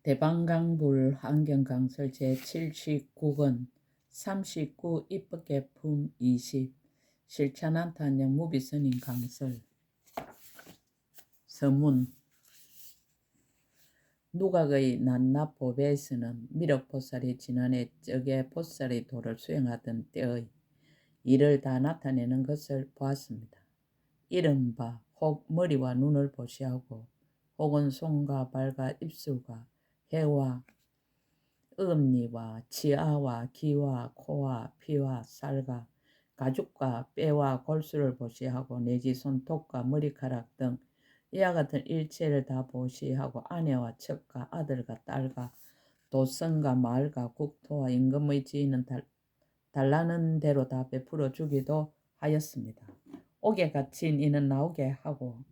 대방강불 환경강설 제79권 39 입법개품 20 실천한탄영 무비선임 강설. 서문. 누각의 낱낱보배에서는 미륵보살이 지난해 적의 보살의 도를 수행하던 때의 일을 다 나타내는 것을 보았습니다. 이른바 혹 머리와 눈을 보시하고 혹은 손과 발과 입술과 혀와 어금니와 치아와 귀와 코와 피와 살과 가죽과 뼈와 골수를 보시하고 내지 손톱과 머리카락 등 이와 같은 일체를 다 보시하고 아내와 척과 아들과 딸과 도성과 마을과 국토와 임금의 지위는 달라는 대로 다 베풀어 주기도 하였습니다. 옥에 갇힌 이는 나오게 하고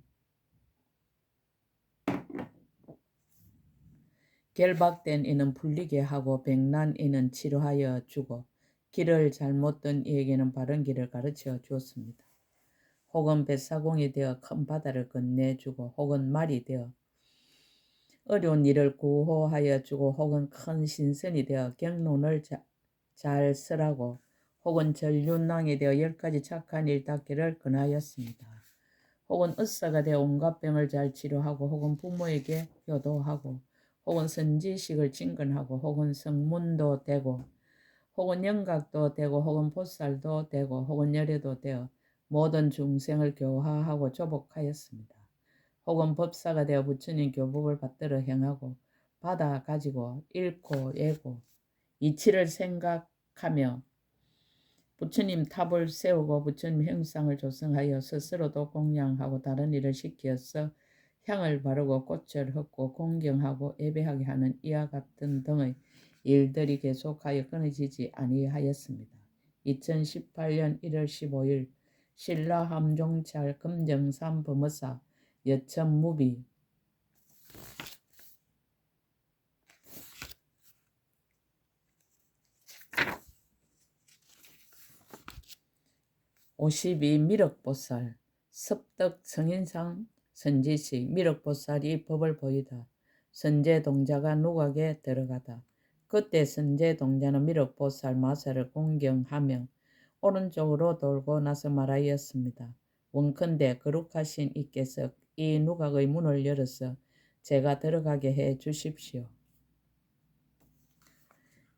결박된 이는 풀리게 하고 병난 이는 치료하여 주고 길을 잘못 든 이에게는 바른 길을 가르쳐 주었습니다. 혹은 뱃사공이 되어 큰 바다를 건네주고 혹은 말이 되어 어려운 일을 구호하여 주고 혹은 큰 신선이 되어 경론을 잘 쓰라고 혹은 전륜낭이 되어 10가지 착한 일 닦기를 권하였습니다. 혹은 의사가 되어 온갖 병을 잘 치료하고 혹은 부모에게 효도하고 혹은 선지식을 진건하고 혹은 성문도 되고 혹은 영각도 되고 혹은 보살도 되고 혹은 열애도 되어 모든 중생을 교화하고 조복하였습니다. 혹은 법사가 되어 부처님 교법을 받들어 행하고 받아 가지고 읽고 예고 이치를 생각하며 부처님 탑을 세우고 부처님 형상을 조성하여 스스로도 공양하고 다른 일을 시키어서 향을 바르고 꽃을 헛고 공경하고 예배하게 하는 이와 같은 등의 일들이 계속하여 끊어지지 아니하였습니다. 2018년 1월 15일 신라함종찰 금정산 범어사 여천무비 52 미륵보살 습덕 성인상 선지식 미륵보살이 법을 보이다. 선제동자가 누각에 들어가다. 그때 선제동자는 미륵보살 마사를 공경하며 오른쪽으로 돌고 나서 말하였습니다. 원컨대 거룩하신 이께서 이 누각의 문을 열어서 제가 들어가게 해 주십시오.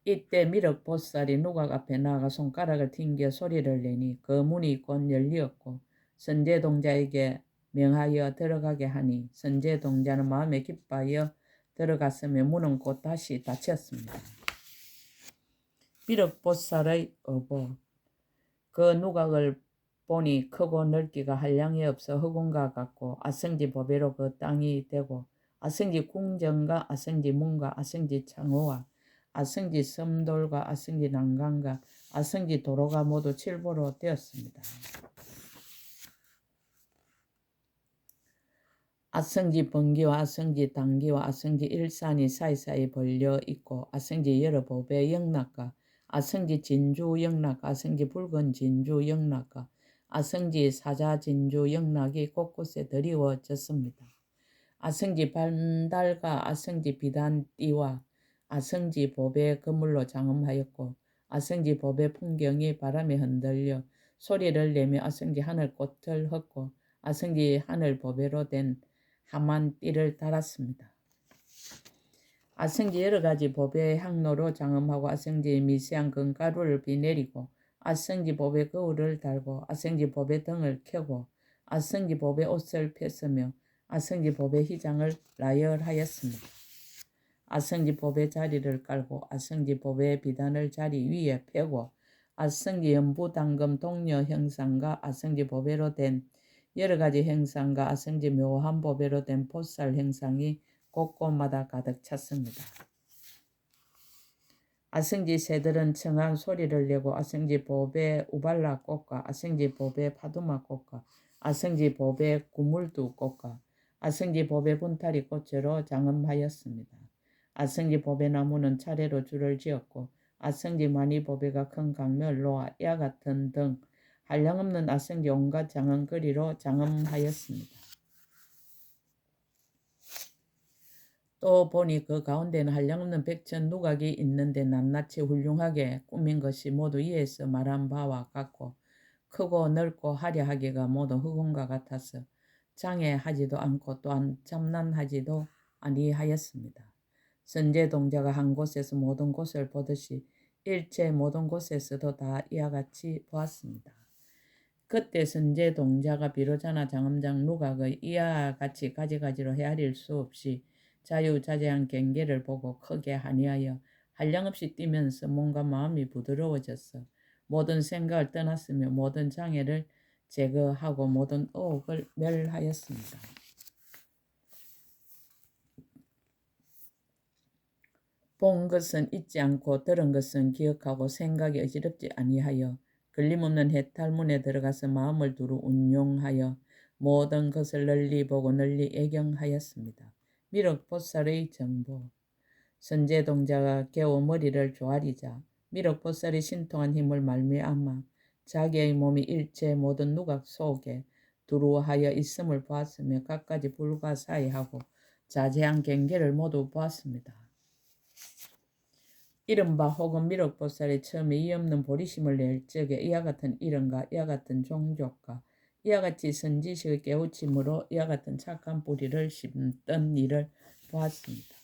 이때 미륵보살이 누각 앞에 나아가 손가락을 튕겨 소리를 내니 그 문이 곧 열리었고 선제동자에게 명하여 들어가게 하니 선제동자는 마음에 기뻐하여 들어갔으며 문은 곧 다시 닫혔습니다. 미륵보살의 어보. 그 누각을 보니 크고 넓기가 한량이 없어 흑운과 같고 아성지 보배로 그 땅이 되고 아성지 궁전과 아성지 문과 아성지 창호와 아성지 섬돌과 아성지 난간과 아성지 도로가 모두 칠보로 되었습니다. 아성지 번기와 아성지 단기와 아성지 일산이 사이사이 벌려 있고 아성지 여러 보배 영락과 아성지 진주 영락, 아성지 붉은 진주 영락과 아성지 사자 진주 영락이 곳곳에 드리워졌습니다. 아성지 반달과 아성지 비단띠와 아성지 보배 그물로 장엄하였고 아성지 보배 풍경이 바람에 흔들려 소리를 내며 아성지 하늘꽃을 헛고 아성지 하늘 보배로 된 하만띠를 달았습니다. 아성지 여러가지 보배 향로로 장엄하고 아성지 미세한 금가루를 비내리고 아성지 보배 거울을 달고 아성지 보배 등을 켜고 아성지 보배 옷을 폈으며 아성지 보배 휘장을 나열하였습니다. 아성지 보배 자리를 깔고 아성지 보배 비단을 자리 위에 펴고 아성지 연부당금 동료 형상과 아성지 보배로 된 여러가지 형상과 아성지 묘한 보배로 된 보살 형상이 곳곳마다 가득 찼습니다. 아성지 새들은 청한 소리를 내고 아성지 보배 우발라 꽃과 아성지 보배 파두마 꽃과 아성지 보배 구물두 꽃과 아성지 보배 분타리 꽃으로 장엄하였습니다. 아성지 보배 나무는 차례로 줄을 지었고 아성지 마니 보배가 큰 강멸로와 이와 같은 등 한량없는 아성지 온갖 장엄거리로 장엄하였습니다. 또 보니 그 가운데는 한량없는 백천 누각이 있는데 낱낱이 훌륭하게 꾸민 것이 모두 이에서 말한 바와 같고 크고 넓고 화려하기가 모두 흑운과 같아서 장애하지도 않고 또한 참난하지도 아니하였습니다. 선제 동자가 한 곳에서 모든 곳을 보듯이 일체 모든 곳에서도 다 이와 같이 보았습니다. 그때 선제 동자가 비로자나 장엄장 누각의 이와 같이 가지가지로 헤아릴 수 없이 자유자재한 경계를 보고 크게 한이하여 한량없이 뛰면서 몸과 마음이 부드러워졌어 모든 생각을 떠났으며 모든 장애를 제거하고 모든 의혹을 멸하였습니다. 본 것은 잊지 않고 들은 것은 기억하고 생각이 어지럽지 아니하여 걸림없는 해탈문에 들어가서 마음을 두루 운용하여 모든 것을 널리 보고 널리 애경하였습니다. 미륵보살의 정보. 선제동자가 겨우 머리를 조아리자 미륵보살이 신통한 힘을 말미암아 자기의 몸이 일체 모든 누각 속에 두루하여 있음을 보았으며 갖가지 불가사의하고 자세한 경계를 모두 보았습니다. 이른바 혹은 미륵보살이 처음에 이 없는 보리심을 낼 적에 이와 같은 이름과 이와 같은 종족과 이와 같이 선지식의 깨우침으로 이와 같은 착한 뿌리를 심던 일을 보았습니다.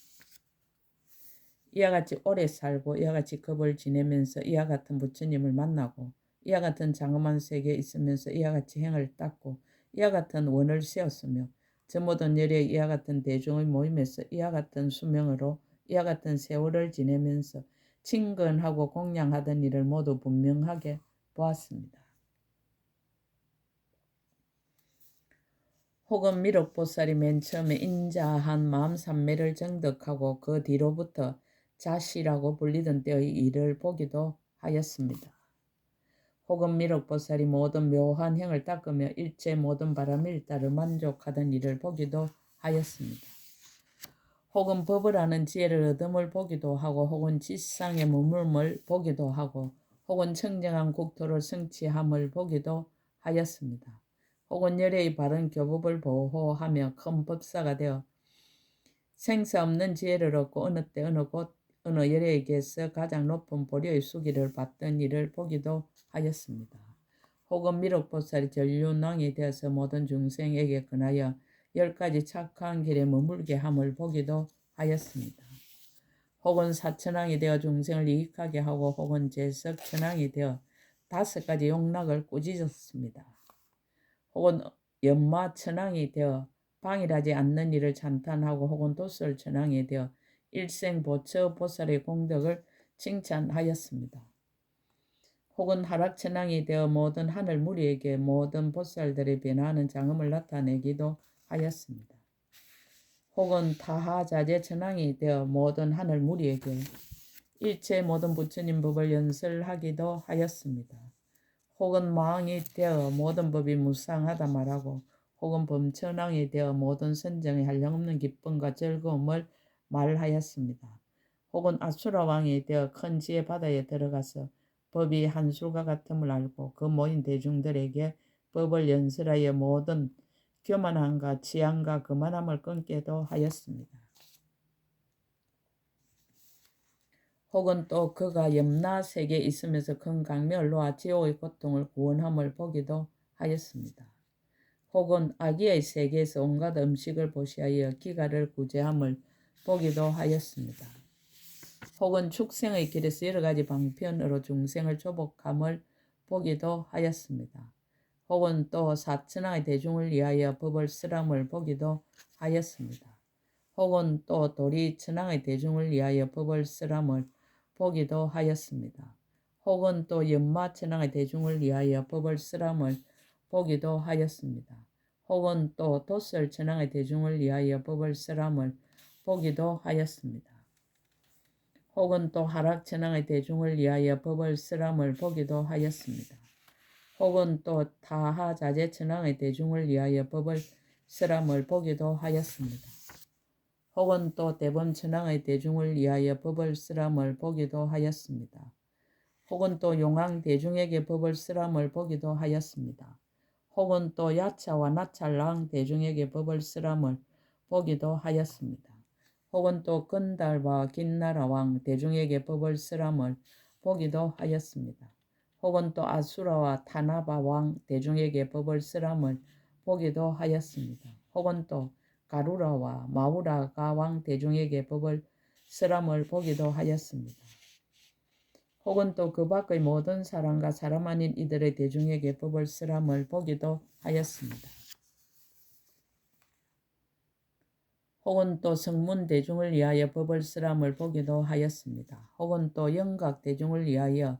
이와 같이 오래 살고 이와 같이 겁을 지내면서 이와 같은 부처님을 만나고 이와 같은 장엄한 세계에 있으면서 이와 같이 행을 닦고 이와 같은 원을 세웠으며 저 모든 열의 이와 같은 대중의 모임에서 이와 같은 수명으로 이와 같은 세월을 지내면서 친근하고 공양하던 일을 모두 분명하게 보았습니다. 혹은 미륵보살이 맨 처음에 인자한 마음산매를 정득하고 그 뒤로부터 자시라고 불리던 때의 일을 보기도 하였습니다. 혹은 미륵보살이 모든 묘한 행을 닦으며 일체 모든 바람일다를 만족하던 일을 보기도 하였습니다. 혹은 법을 아는 지혜를 얻음을 보기도 하고 혹은 지상의 머물음을 보기도 하고 혹은 청정한 국토를 성취함을 보기도 하였습니다. 혹은 열의 바른 교법을 보호하며 큰 법사가 되어 생사 없는 지혜를 얻고 어느 때 어느 곳 어느 열에게서 가장 높은 보리의 수기를 받던 일을 보기도 하였습니다. 혹은 미륵보살이 전륜왕이 되어서 모든 중생에게 근하여 10가지 착한 길에 머물게 함을 보기도 하였습니다. 혹은 사천왕이 되어 중생을 이익하게 하고 혹은 제석천왕이 되어 5가지 용락을 꾸짖었습니다. 혹은 연마천왕이 되어 방일하지 않는 일을 찬탄하고 혹은 도설천왕이 되어 일생보처 보살의 공덕을 칭찬하였습니다. 혹은 하락천왕이 되어 모든 하늘 무리에게 모든 보살들의 변화하는 장엄을 나타내기도 하였습니다. 혹은 타하자재천왕이 되어 모든 하늘 무리에게 일체 모든 부처님 법을 연설하기도 하였습니다. 혹은 마왕이 되어 모든 법이 무상하다 말하고 혹은 범천왕이 되어 모든 선정의 한량없는 기쁨과 즐거움을 말하였습니다. 혹은 아수라왕이 되어 큰 지혜 바다에 들어가서 법이 한술과 같음을 알고 그 모인 대중들에게 법을 연설하여 모든 교만함과 지향과 거만함을 끊게도 하였습니다. 혹은 또 그가 염라세계에 있으면서 큰 강명을 놓아 지옥의 고통을 구원함을 보기도 하였습니다. 혹은 아기의 세계에서 온갖 음식을 보시하여 기가를 구제함을 보기도 하였습니다. 혹은 축생의 길에서 여러 가지 방편으로 중생을 조복함을 보기도 하였습니다. 혹은 또 사천왕의 대중을 위하여 법을 쓰람을 보기도 하였습니다. 혹은 또 도리천왕의 대중을 위하여 법을 쓰람을 보기도 하였습니다. 혹은 또 연마천왕의 대중을 위하여 법을 쓰람을 보기도 하였습니다. 혹은 또 도설천왕의 대중을 위하여 법을 쓰람을 보기도 하였습니다. 혹은 또 하락천왕의 대중을 위하여 법을 쓰람을 보기도 하였습니다. 혹은 또 타하자재천왕의 대중을 위하여 법을 쓰람을 보기도 하였습니다. 혹은 또 대범천왕의 대중을 위하여 법을 쓰람을 보기도 하였습니다. 혹은 또 용왕 대중에게 법을 쓰람을 보기도 하였습니다. 혹은 또 야차와 나찰랑 대중에게 법을 쓰람을 보기도 하였습니다. 혹은 또 건달과 긴나라 왕 대중에게 법을 쓰람을 보기도 하였습니다. 혹은 또 아수라와 타나바 왕 대중에게 법을 쓰람을 보기도 하였습니다. 혹은 또 가루라와 마우라가 왕 대중에게 법을 쓰람을 보기도 하였습니다. 혹은 또 그 밖의 모든 사람과 사람 아닌 이들의 대중에게 법을 쓰람을 보기도 하였습니다. 혹은 또 성문 대중을 위하여 법을 쓰람을 보기도 하였습니다. 혹은 또 영각 대중을 위하여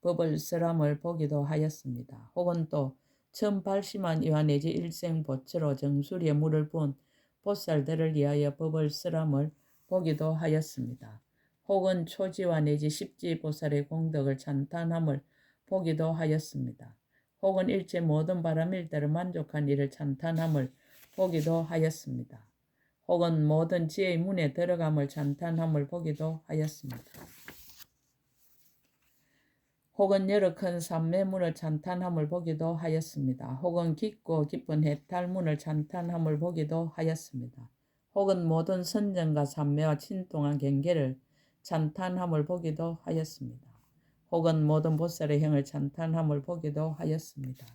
법을 쓰람을 보기도 하였습니다. 혹은 또 1080만 이와 내지 일생 보처로 정수리에 물을 부은 보살들을 위하여 법을 쓰람을 보기도 하였습니다. 혹은 초지와 내지 십지 보살의 공덕을 찬탄함을 보기도 하였습니다. 혹은 일체 모든 바람일대로 만족한 이를 찬탄함을 보기도 하였습니다. 혹은 모든 지혜의 문에 들어감을 찬탄함을 보기도 하였습니다. 혹은 여러 큰 삼매문을 찬탄함을 보기도 하였습니다. 혹은 깊고 깊은 해탈문을 찬탄함을 보기도 하였습니다. 혹은 모든 선정과 삼매와 친통한 경계를 찬탄함을 보기도 하였습니다. 혹은 모든 보살의 형을 찬탄함을 보기도 하였습니다.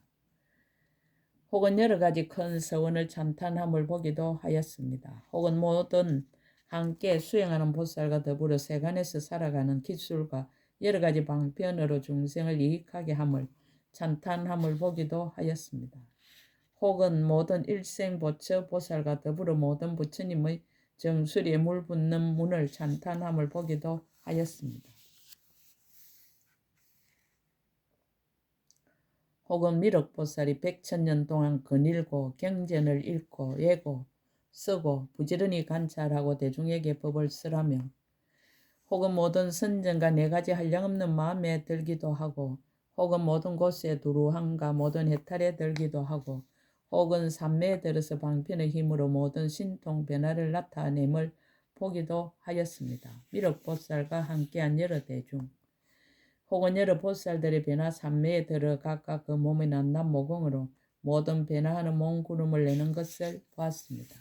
혹은 여러 가지 큰 서원을 찬탄함을 보기도 하였습니다. 혹은 모든 함께 수행하는 보살과 더불어 세간에서 살아가는 기술과 여러 가지 방편으로 중생을 이익하게 함을 찬탄함을 보기도 하였습니다. 혹은 모든 일생보처 보살과 더불어 모든 부처님의 정수리에 물 붓는 문을 찬탄함을 보기도 하였습니다. 혹은 미륵보살이 100,000년 동안 거닐고 경전을 읽고 예고 쓰고 부지런히 관찰하고 대중에게 법을 쓰라며 혹은 모든 선정과 네 가지 한량없는 마음에 들기도 하고 혹은 모든 곳에 두루함과 모든 해탈에 들기도 하고 혹은 삼매에 들어서 방편의 힘으로 모든 신통 변화를 나타냄을 보기도 하였습니다. 미륵보살과 함께한 여러 대중 혹은 여러 보살들의 변화 삼매에 들어 각각 그 몸의 낱낱 모공으로 모든 변화하는 몸구름을 내는 것을 보았습니다.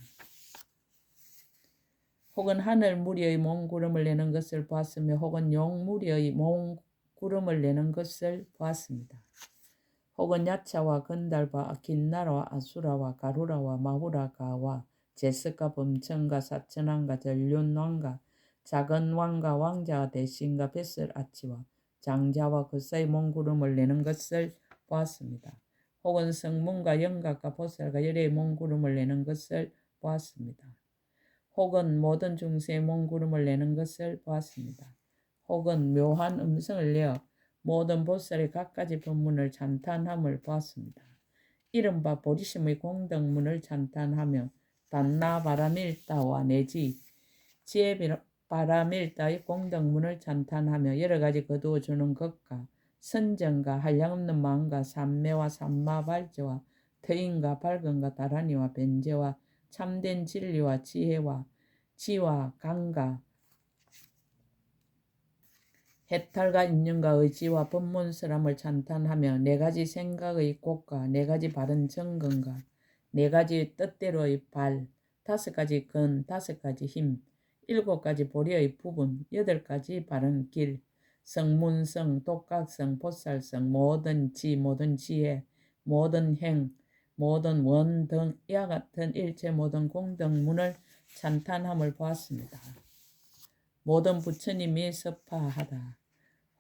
혹은 하늘 무리의 몸구름을 내는 것을 보았으며 혹은 용 무리의 몸구름을 내는 것을 보았습니다. 혹은 야차와 건달과 긴나라와 아수라와 가루라와 마후라가와 제스가 범천과 사천왕과 전륜왕과 작은 왕과 왕자와 대신과 뱃을 아치와 장자와 그 사이 몸구름을 내는 것을 보았습니다. 혹은 성문과 영각과 보살과 열의 몸구름을 내는 것을 보았습니다. 혹은 모든 중생의 몸구름을 내는 것을 보았습니다. 혹은 묘한 음성을 내어 모든 보살의 갖가지 법문을 찬탄함을 보았습니다. 이른바 보리심의 공덕문을 찬탄하며 단나바라밀다와 내지 지혜바라밀다의 공덕문을 찬탄하며 여러 가지 거두어주는 것과 선정과 한량없는 마음과 삼매와 삼마발제와 터인과 밝음과 다라니와 변제와 참된 진리와 지혜와 지와 강과 해탈과 인연과 의지와 법문스람을 찬탄하며 네 가지 생각의 꽃과 네 가지 바른 정근과 네 가지 뜻대로의 발, 5가지 근, 5가지 힘, 7가지 보리의 부분, 8가지 바른 길, 성문성, 독각성, 보살성, 모든 지, 모든 지혜, 모든 행, 모든 원 등 이와 같은 일체 모든 공덕문을 찬탄함을 보았습니다. 모든 부처님이 서파하다.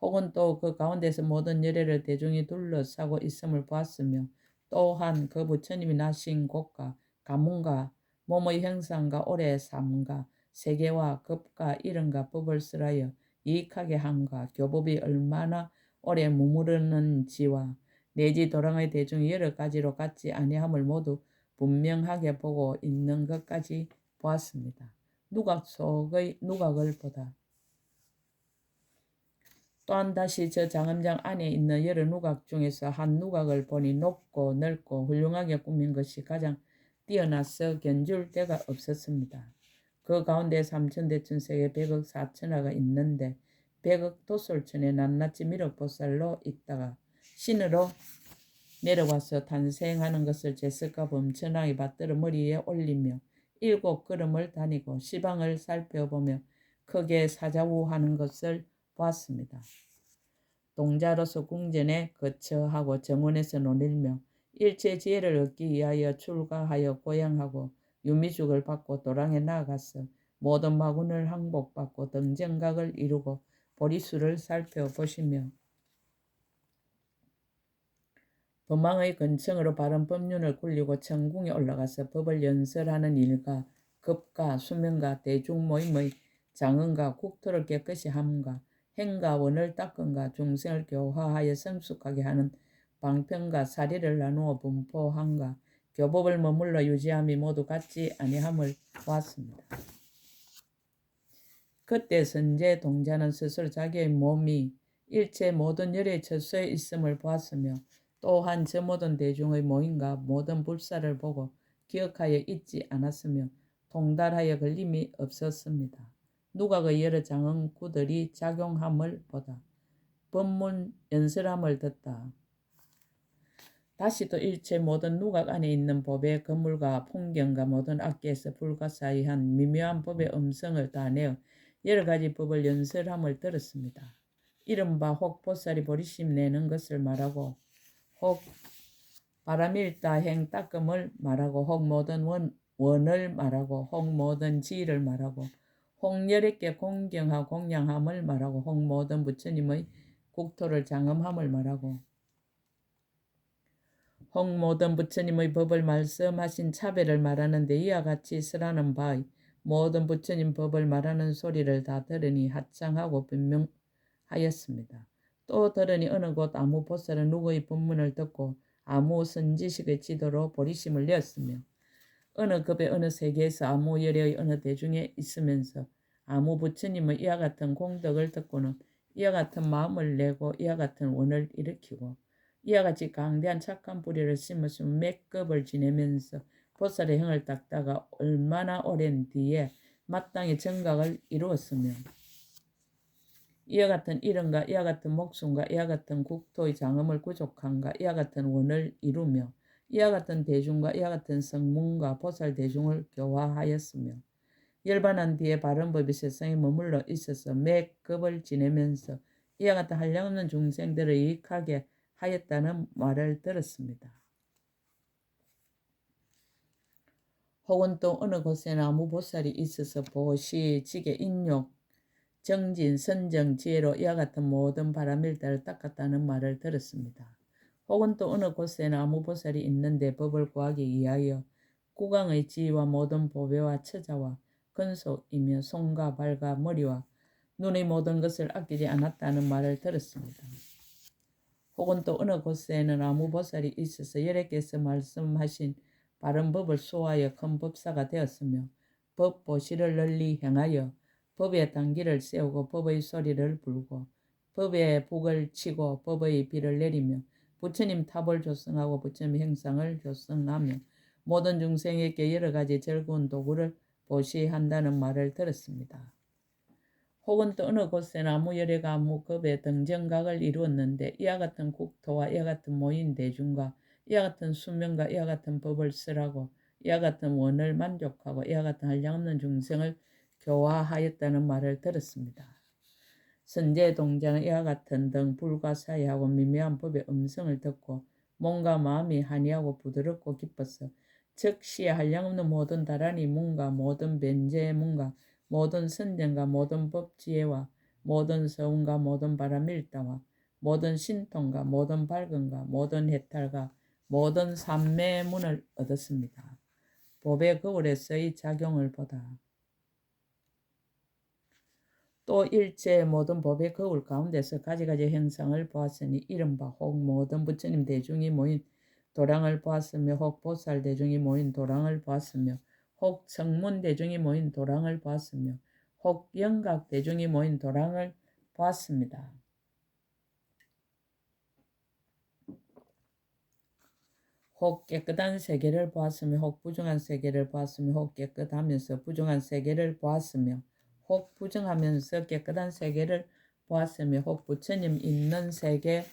혹은 또 그 가운데서 모든 열애를 대중이 둘러싸고 있음을 보았으며 또한 그 부처님이 나신 곳과 가문과 몸의 형상과 오래 삶과 세계와 급과 이름과 법을 쓰라여 이익하게 함과 교법이 얼마나 오래 머무르는지와 내지 도랑의 대중이 여러 가지로 같지 아니함을 모두 분명하게 보고 있는 것까지 보았습니다. 누각 속의 누각을 보다. 또한 다시 저 장엄장 안에 있는 여러 누각 중에서 한 누각을 보니 높고 넓고 훌륭하게 꾸민 것이 가장 뛰어나서 견줄 데가 없었습니다. 그 가운데 삼천대천세계 100억 4천하가 있는데 100억 도솔천에 낱낱이 미륵보살로 있다가 신으로 내려와서 탄생하는 것을 제스가 범천왕이 받들어 머리에 올리며 7 걸음을 다니고 시방을 살펴보며 크게 사자우하는 것을 보았습니다. 동자로서 궁전에 거처하고 정원에서 논일며 일체 지혜를 얻기 위하여 출가하여 고향하고 유미죽을 받고 도랑에 나아가서 모든 마군을 항복받고 등정각을 이루고 보리수를 살펴보시며 법망의 근청으로 바른 법륜을 굴리고 천궁에 올라가서 법을 연설하는 일과 급과 수명과 대중 모임의 장언과 국토를 깨끗이 함과 행과 원을 닦은가 중생을 교화하여 성숙하게 하는 방편과 사리를 나누어 분포한가 교법을 머물러 유지함이 모두 같지 아니함을 보았습니다. 그때 선제 동자는 스스로 자기의 몸이 일체 모든 열의 처소에 있음을 보았으며 또한 저 모든 대중의 모임과 모든 불사를 보고 기억하여 잊지 않았으며 통달하여 걸림이 없었습니다. 누각의 여러 장언구들이 작용함을 보다 법문 연설함을 듣다. 다시 또 일체 모든 누각 안에 있는 법의 건물과 풍경과 모든 악기에서 불가사의한 미묘한 법의 음성을 다 내어 여러 가지 법을 연설함을 들었습니다. 이른바 혹 보살이 보리심 내는 것을 말하고 혹 바람일다 행 닦음을 말하고 혹 모든 원을 말하고 혹 모든 지위를 말하고 혹 열애께 공경하 공양함을 말하고 혹 모든 부처님의 국토를 장엄함을 말하고 혹 모든 부처님의 법을 말씀하신 차별을 말하는데 이와 같이 쓰라는 바의 모든 부처님 법을 말하는 소리를 다 들으니 하창하고 변명하였습니다. 또 들으니 어느 곳 아무 보살은 누구의 법문을 듣고 아무 선지식의 지도로 보리심을 내었으며 어느 급의 어느 세계에서 아무 열의 어느 대중에 있으면서 아무 부처님의 이와 같은 공덕을 듣고는 이와 같은 마음을 내고 이와 같은 원을 일으키고 이와 같이 강대한 착한 뿌리를 심으시며 몇 급을 지내면서 보살의 형을 닦다가 얼마나 오랜 뒤에 마땅히 정각을 이루었으며 이와 같은 이름과 이와 같은 목숨과 이와 같은 국토의 장엄을 구족한가 이와 같은 원을 이루며 이와 같은 대중과 이와 같은 성문과 보살 대중을 교화하였으며 열반한 뒤에 바른 법이 세상에 머물러 있어서 몇 급을 지내면서 이와 같은 한량없는 중생들을 유익하게 하였다는 말을 들었습니다. 혹은 또 어느 곳에 나무 보살이 있어서 보시, 지게, 인욕, 정진, 선정, 지혜로 이와 같은 모든 바람일다를 닦았다는 말을 들었습니다. 혹은 또 어느 곳에 나무 보살이 있는데 법을 구하기 위하여 구강의 지위와 모든 보배와 처자와 근속이며 손과 발과 머리와 눈의 모든 것을 아끼지 않았다는 말을 들었습니다. 혹은 또 어느 곳에는 아무 보살이 있어서 여러께서 말씀하신 바른 법을 수호하여 큰 법사가 되었으며 법 보시를 널리 행하여 법의 단기를 세우고 법의 소리를 불고 법의 북을 치고 법의 비를 내리며 부처님 탑을 조성하고 부처님 행상을 조성하며 모든 중생에게 여러 가지 즐거운 도구를 보시한다는 말을 들었습니다. 혹은 또 어느 곳에는 아무 열애가 아무 급의 등정각을 이루었는데 이와 같은 국토와 이와 같은 모인 대중과 이와 같은 수명과 이와 같은 법을 쓰라고 이와 같은 원을 만족하고 이와 같은 한량없는 중생을 교화하였다는 말을 들었습니다. 선제 동자는 이와 같은 등 불가사의하고 미묘한 법의 음성을 듣고 몸과 마음이 한이하고 부드럽고 기뻐서 즉시에 한량없는 모든 다란이 문과 모든 변제의 문과 모든 선정과 모든 법지혜와 모든 서운과 모든 바람일다와 모든 신통과 모든 밝음과 모든 해탈과 모든 삼매문을 얻었습니다. 법의 거울에서의 작용을 보다. 또 일체 모든 법의 거울 가운데서 가지가지 형상을 보았으니 이른바 혹 모든 부처님 대중이 모인 도량을 보았으며 혹 보살 대중이 모인 도량을 보았으며 혹 성문 대중이 모인 도량을 보았으며 혹 영각 대중이 모인 도량을 보았습니다. 혹 깨끗한 세계를 보았으며 혹 부정한 세계를 보았으며 혹 깨끗하면서 부정한 세계를 보았으며 혹 부정하면서 깨끗한 세계를 보았으며 혹 부처님 있는 세계를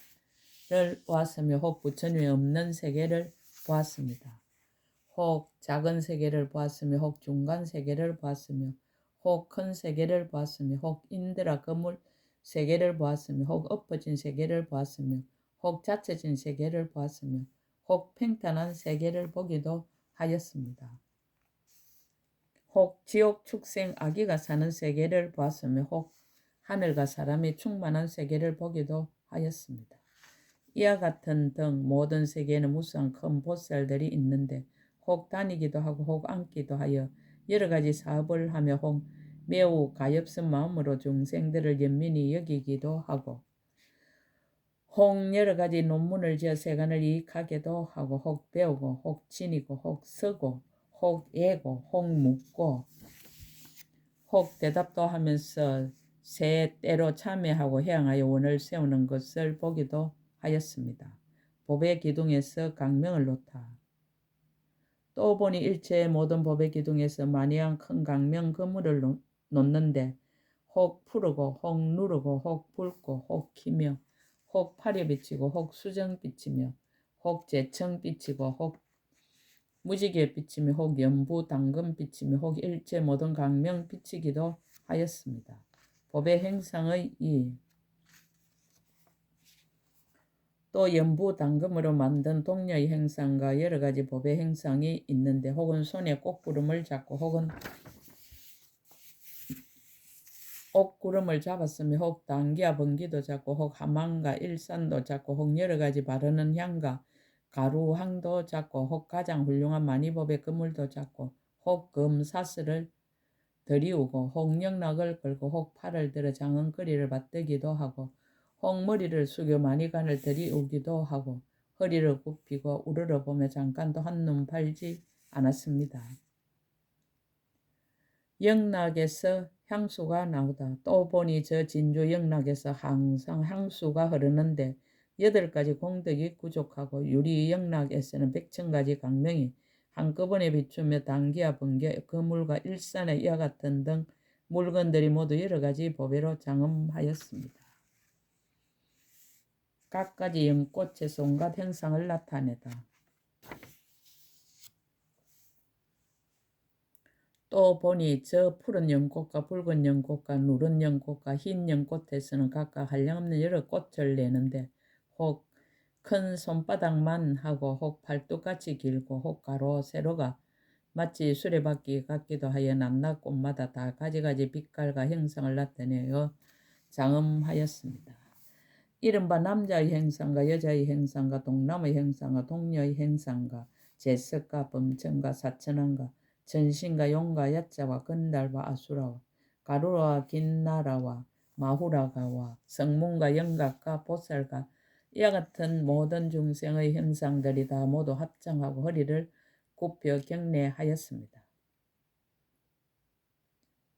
보았으며 혹 부처님이 없는 세계를 보았습니다. 혹 작은 세계를 보았으며 혹 중간 세계를 보았으며 혹 큰 세계를 보았으며 혹 인드라 그물 세계를 보았으며 혹 엎어진 세계를 보았으며 혹 닫혀진 세계를 보았으며 혹 팽탄한 세계를 보기도 하였습니다. 혹 지옥 축생 아기가 사는 세계를 보았으며 혹 하늘과 사람이 충만한 세계를 보기도 하였습니다. 이와 같은 등 모든 세계에는 무수한 큰 보살들이 있는데 혹 다니기도 하고 혹 앉기도 하여 여러 가지 사업을 하며 혹 매우 가엾은 마음으로 중생들을 연민히 여기기도 하고 혹 여러 가지 논문을 지어 세간을 이익하게도 하고 혹 배우고 혹 지니고 혹 쓰고 혹 예고 혹 묻고 혹 대답도 하면서 새 때로 참여하고 해양하여 원을 세우는 것을 보기도 하였습니다. 법의 기둥에서 강명을 놓다. 또 보니 일체의 모든 법의 기둥에서 만이한 큰 강명 그물을 놓는데 혹 푸르고 혹 누르고 혹 붉고 혹 키며 혹 파려 비치고 혹 수정 비치며 혹 재청 비치고 혹 무지개 비치며 혹 연부 당근 비치며 혹 일체 모든 강명 비치기도 하였습니다. 법의 행상의 또 연부 당금으로 만든 동료의 행상과 여러 가지 법의 행상이 있는데 혹은 손에 꽃구름을 잡고 혹은 옥구름을 잡았으며 혹 당기와 번기도 잡고 혹 하만과 일산도 잡고 혹 여러 가지 바르는 향과 가루 향도 잡고 혹 가장 훌륭한 만이법의 그물도 잡고 혹 금사슬을 들이우고 혹 영락을 걸고 혹 팔을 들어 장은거리를 받들기도 하고 혹 머리를 숙여 마니간을 들이우기도 하고 허리를 굽히고 우러러 보며 잠깐도 한눈 팔지 않았습니다. 영락에서 향수가 나오다. 또 보니 저 진주 영락에서 항상 향수가 흐르는데 8가지 공덕이 구족하고 유리 영락에서는 100,000가지 강명이 한꺼번에 비추며 단기와 번개, 그물과 일산의 이와 같은 등 물건들이 모두 여러 가지 보배로 장엄하였습니다. 각가지 연꽃에서 온갖 행상을 나타내다. 또 보니 저 푸른 연꽃과 붉은 연꽃과 누런 연꽃과 흰 연꽃에서는 각각 한량없는 여러 꽃을 내는데 혹 큰 손바닥만 하고 혹 팔뚝같이 길고 혹 가로 세로가 마치 수레바퀴 같기도 하여 낮낮 꽃마다 다 가지가지 빛깔과 형상을 나타내어 장엄하였습니다. 이른바 남자의 행상과 여자의 행상과 동남의 행상과 동녀의 행상과 제석과 범천과 사천왕과 전신과 용과 야자와 건달과 아수라와 가루와 긴나라와 마후라가와 성문과 영각과 보살과 이와 같은 모든 중생의 형상들이 다 모두 합장하고 허리를 굽혀 경례하였습니다.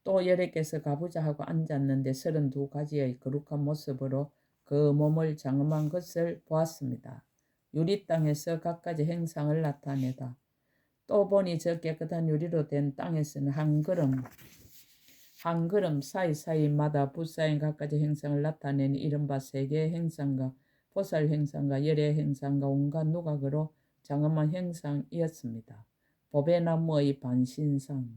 또 여래께서 가부좌 하고 앉았는데 32가지의 거룩한 모습으로 그 몸을 장엄한 것을 보았습니다. 유리 땅에서 각가지 행상을 나타내다. 또 보니 저 깨끗한 유리로 된 땅에서는 한 걸음 사이사이마다 붓사인 각가지 행상을 나타내는 이른바 세계의 행상과 보살 행상과 열의 행상과 온갖 누각으로 장엄한 행상이었습니다. 법의 나무의 반신상.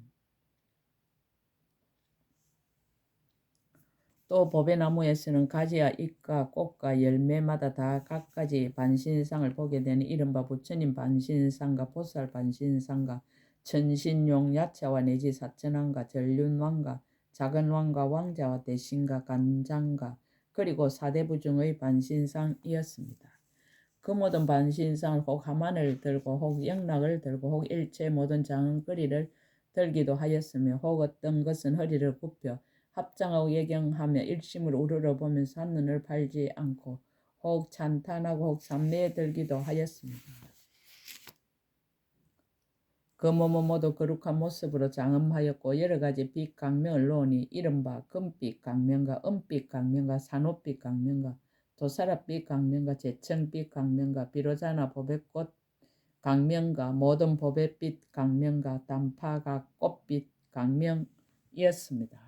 또 법의 나무에서는 가지와 잎과 꽃과 열매마다 다 각가지 반신상을 보게 되는 이른바 부처님 반신상과 보살 반신상과 천신용 야차와 내지 사천왕과 전륜왕과 작은왕과 왕자와 대신과 간장과 그리고 사대부중의 반신상이었습니다. 그 모든 반신상을 혹 하만을 들고 혹 영락을 들고 혹 일체 모든 장은거리를 들기도 하였으며 혹 어떤 것은 허리를 굽혀 합장하고 예경하며 일심을 우러러보면서 한눈을 팔지 않고 혹 찬탄하고 혹 삼매에 들기도 하였습니다. 그 몸은 모두 거룩한 모습으로 장엄하였고 여러 가지 빛 강명을 놓으니 이른바 금빛 강명과 은빛 강명과 산호빛 강명과 도사랏빛 강명과 제청빛 강명과 비로자나 보배꽃 강명과 모든 보배빛 강명과 단파가 꽃빛 강명이었습니다.